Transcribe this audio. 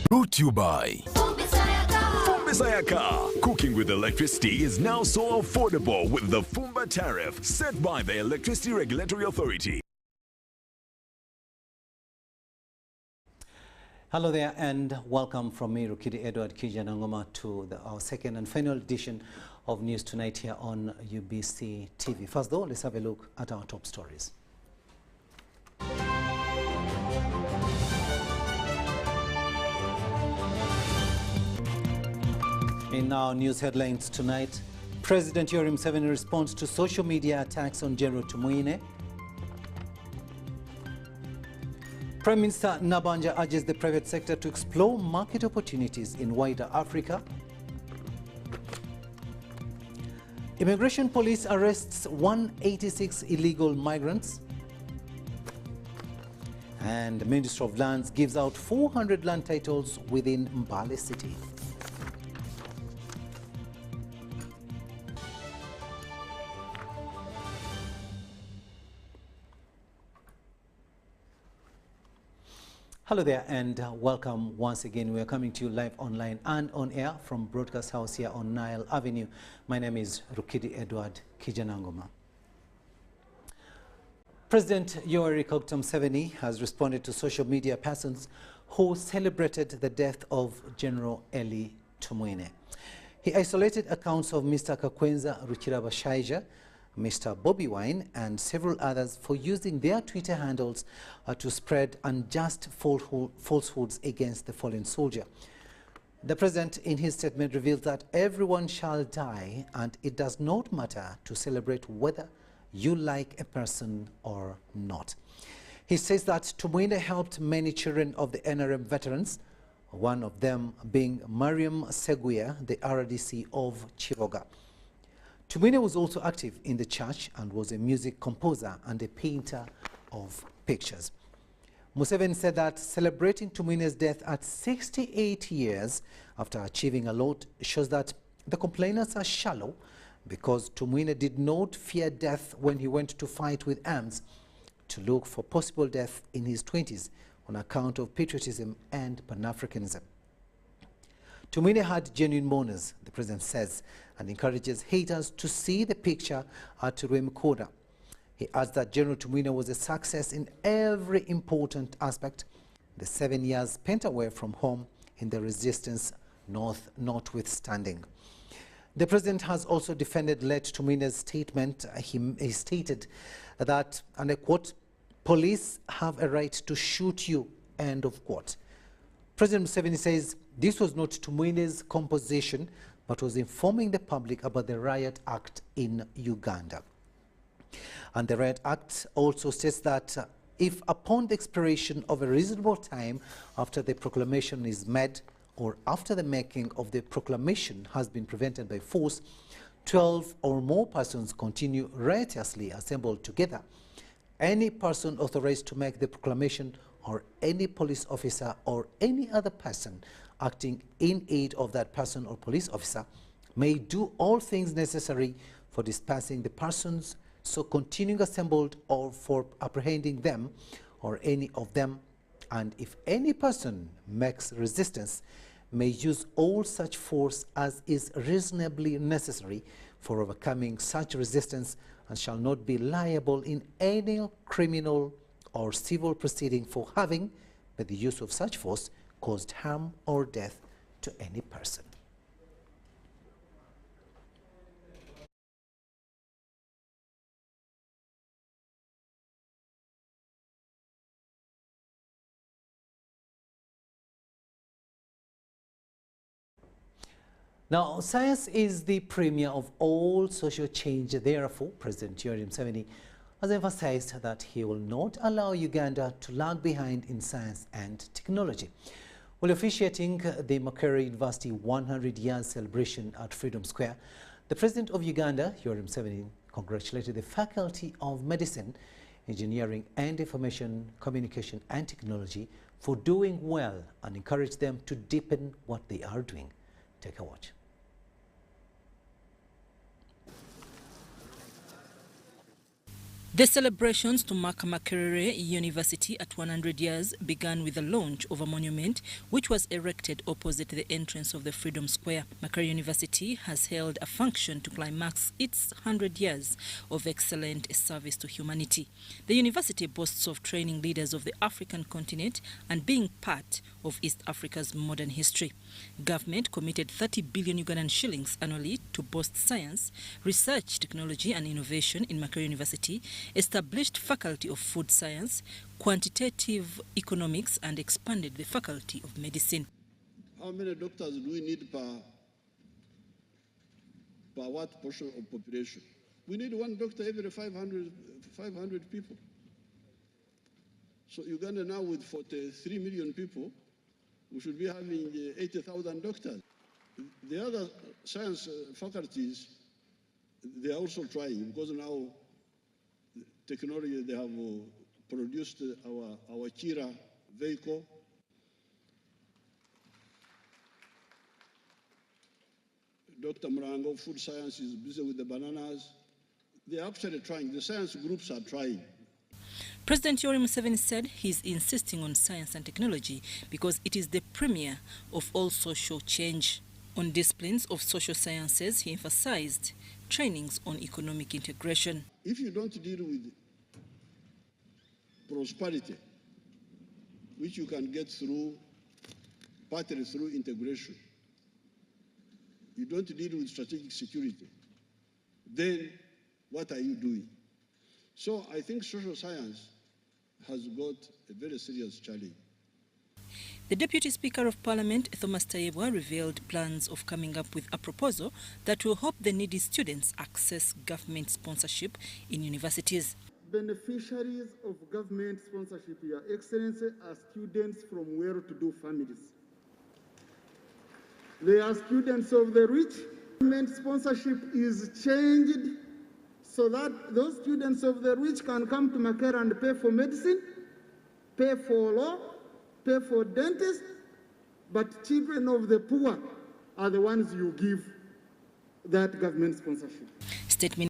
Brought to you by Fumbisayaka. Cooking with electricity is now so affordable with the Fumba tariff set by the Electricity Regulatory Authority. Hello there and welcome from me, Rukiidi Kiijjangoma, to our second and final edition of News Tonight here on UBC TV. First though, let's have a look at our top stories. In our news headlines tonight, President Yoweri Museveni responds to social media attacks on General Tumuine. Prime Minister Nabanja urges the private sector to explore market opportunities in wider Africa. Immigration police arrests 186 illegal migrants. And the Ministry of Lands gives out 400 land titles within Mbale City. Hello there and welcome once again. We are coming to you live online and on air from Broadcast House here on Nile Avenue. My name is Rukiidi Kiijjangoma. President Yoweri Museveni has responded to social media persons who celebrated the death of General Eli Tumuine. He isolated accounts of Mr. Kakwenza Rukirabashaija, Mr. Bobby Wine and several others for using their Twitter handles to spread unjust falsehoods against the fallen soldier. The president in his statement revealed that everyone shall die and it does not matter to celebrate whether you like a person or not. He says that Tumuine helped many children of the NRM veterans, one of them being Mariam Seguya, the RDC of Chivoga. Tumuine was also active in the church and was a music composer and a painter of pictures. Museveni said that celebrating Tumuine's death at 68 years after achieving a lot shows that the complainants are shallow because Tumuine did not fear death when he went to fight with arms to look for possible death in his 20s on account of patriotism and Pan-Africanism. Tumuine had genuine mourners, the president says, and encourages haters to see the picture at Rwemikoda. He adds that General Tumuine was a success in every important aspect, the 7 years spent away from home in the resistance north notwithstanding. The president has also defended late Tumuine's statement. He stated that, and I quote, "Police have a right to shoot you," end of quote. President Museveni says this was not Tumuine's composition, but was informing the public about the Riot Act in Uganda. And the Riot Act also states that if upon the expiration of a reasonable time after the proclamation is made or after the making of the proclamation has been prevented by force, 12 or more persons continue riotously assembled together, any person authorized to make the proclamation or any police officer or any other person acting in aid of that person or police officer may do all things necessary for dispersing the persons so continuing assembled or for apprehending them or any of them, and if any person makes resistance may use all such force as is reasonably necessary for overcoming such resistance and shall not be liable in any criminal or civil proceeding for having, by the use of such force, caused harm or death to any person. Now, science is the premier of all social change. Therefore, President Yoweri Museveni has emphasized that he will not allow Uganda to lag behind in science and technology. While officiating the Makerere University 100 years celebration at Freedom Square, the President of Uganda, Yoweri Museveni, congratulated the Faculty of Medicine, Engineering and Information Communication and Technology for doing well and encouraged them to deepen what they are doing. Take a watch. The celebrations to mark Makerere University at 100 years began with the launch of a monument which was erected opposite the entrance of the Freedom Square. Makerere University has held a function to climax its 100 years of excellent service to humanity. The university boasts of training leaders of the African continent and being part of East Africa's modern history. Government committed 30 billion Ugandan shillings annually to boost science, research, technology and innovation in Makerere University, established Faculty of Food Science, Quantitative Economics and expanded the Faculty of Medicine. How many doctors do we need per what portion of population? We need one doctor every 500 people. So Uganda now with 43 million people, we should be having 80,000 doctors. The other science faculties, they are also trying because now technology, they have produced our Kira vehicle. Dr. Murango, food science, is busy with the bananas. They're actually trying. The science groups are trying. President Yoweri Museveni said he's insisting on science and technology because it is the premier of all social change. On disciplines of social sciences, he emphasized trainings on economic integration. If you don't deal with prosperity, which you can get partly through integration, you don't deal with strategic security, then what are you doing? So I think social science has got a very serious challenge. The Deputy Speaker of Parliament, Thomas Tayebwa, revealed plans of coming up with a proposal that will help the needy students access government sponsorship in universities. Beneficiaries of government sponsorship, Your Excellency, are students from well-to-do families. They are students of the rich. Government sponsorship is changed so that those students of the rich can come to Makerere and pay for medicine, pay for law, pay for dentists, but children of the poor are the ones you give that government sponsorship. Statement